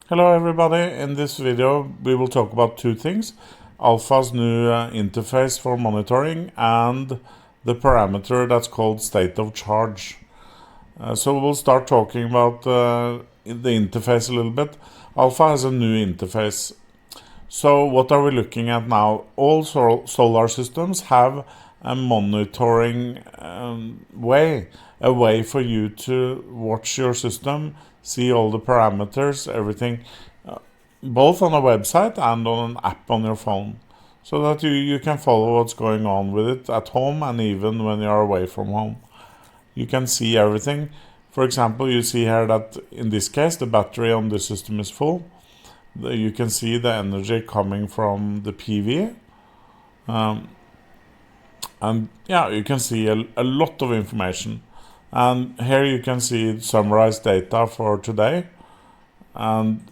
Hello everybody, in this video we will talk about two things: Alpha's new interface for monitoring and the parameter that's called state of charge. So we'll start talking about the interface a little bit. Alpha has a new interface. So what are we looking at now? All solar systems have a monitoring a way for you to watch your system, see all the parameters, everything, both on a website and on an app on your phone, so that you can follow what's going on with it at home and even when you're away from home. You can see everything. For example, you see here that in this case the battery on the system is full. You can see the energy coming from the PV. And yeah, you can see a lot of information. And here you can see summarized data for today. And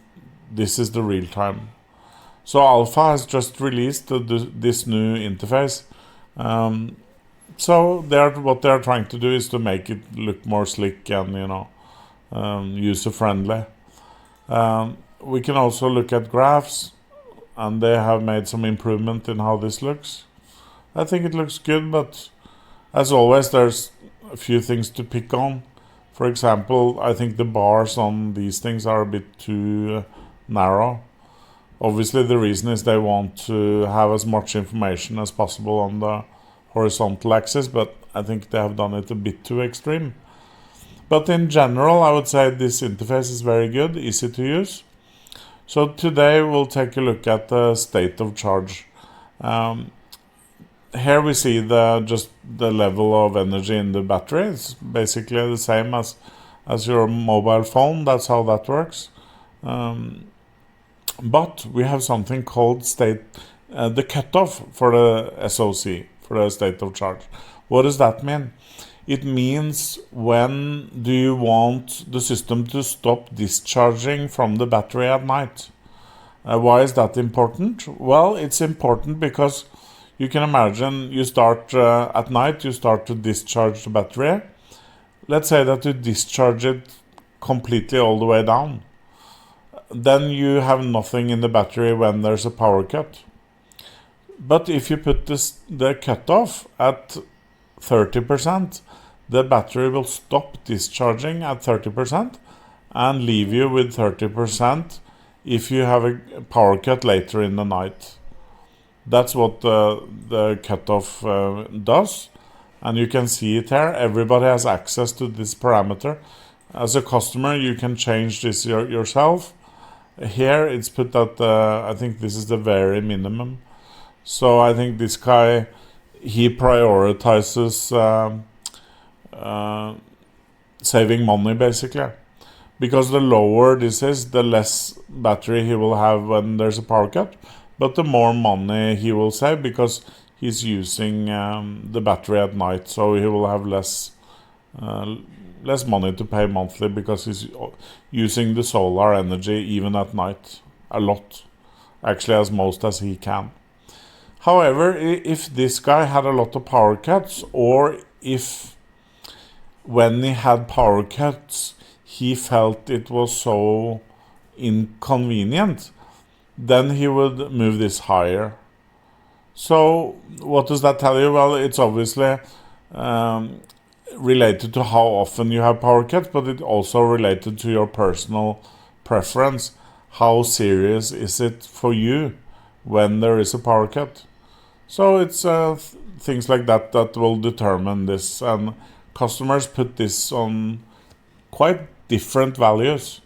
this is the real time. So Alpha has just released this new interface. So what they're trying to do is to make it look more slick and user friendly. We can also look at graphs, and they have made some improvement in how this looks. I think it looks good, but as always there's a few things to pick on. For example, I think the bars on these things are a bit too narrow. Obviously the reason is they want to have as much information as possible on the horizontal axis, but I think they have done it a bit too extreme. But in general, I would say this interface is very good, easy to use. So today we'll take a look at the state of charge. Here we see just the level of energy in the battery. It's basically the same as your mobile phone. That's how that works. But we have something called the cutoff for the SOC, for the state of charge. What does that mean? It means when do you want the system to stop discharging from the battery at night? Why is that important? Well, it's important because you can imagine you start at night, you start to discharge the battery. Let's say that you discharge it completely all the way down. Then you have nothing in the battery when there's a power cut. But if you put the cutoff at 30%, the battery will stop discharging at 30% and leave you with 30% if you have a power cut later in the night. That's what the cutoff does, and you can see it here. Everybody has access to this parameter. As a customer, you can change this yourself. Here it's put at I think this is the very minimum. So I think this guy, he prioritizes saving money basically, because the lower this is, the less battery he will have when there's a power cut, but the more money he will save because he's using the battery at night, so he will have less money to pay monthly because he's using the solar energy even at night a lot, actually as most as he can. However, if this guy had a lot of power cuts, or if when he had power cuts he felt it was so inconvenient, then he would move this higher. So what does that tell you? Well, it's obviously related to how often you have power cuts, but it's also related to your personal preference. How serious is it for you when there is a power cut? So it's things like that will determine this, and customers put this on quite different values.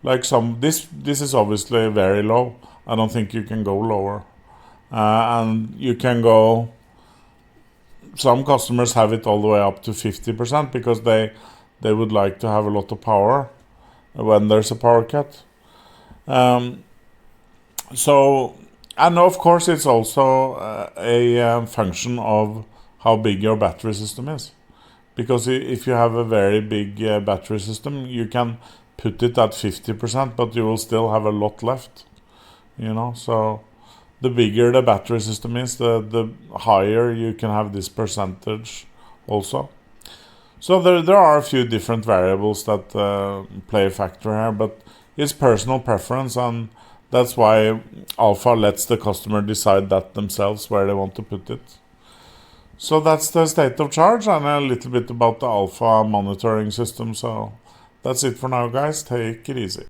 Like this is obviously very low. I don't think you can go lower, and you can go. Some customers have it all the way up to 50% because they would like to have a lot of power when there's a power cut. And of course it's also a function of how big your battery system is. Because if you have a very big battery system, you can put it at 50%, but you will still have a lot left. So the bigger the battery system is, the higher you can have this percentage also. So there are a few different variables that play a factor here, but It's personal preference, and that's why Alpha lets the customer decide that themselves where they want to put it. So that's the state of charge and a little bit about the Alpha monitoring system. So that's it for now, guys. Take it easy.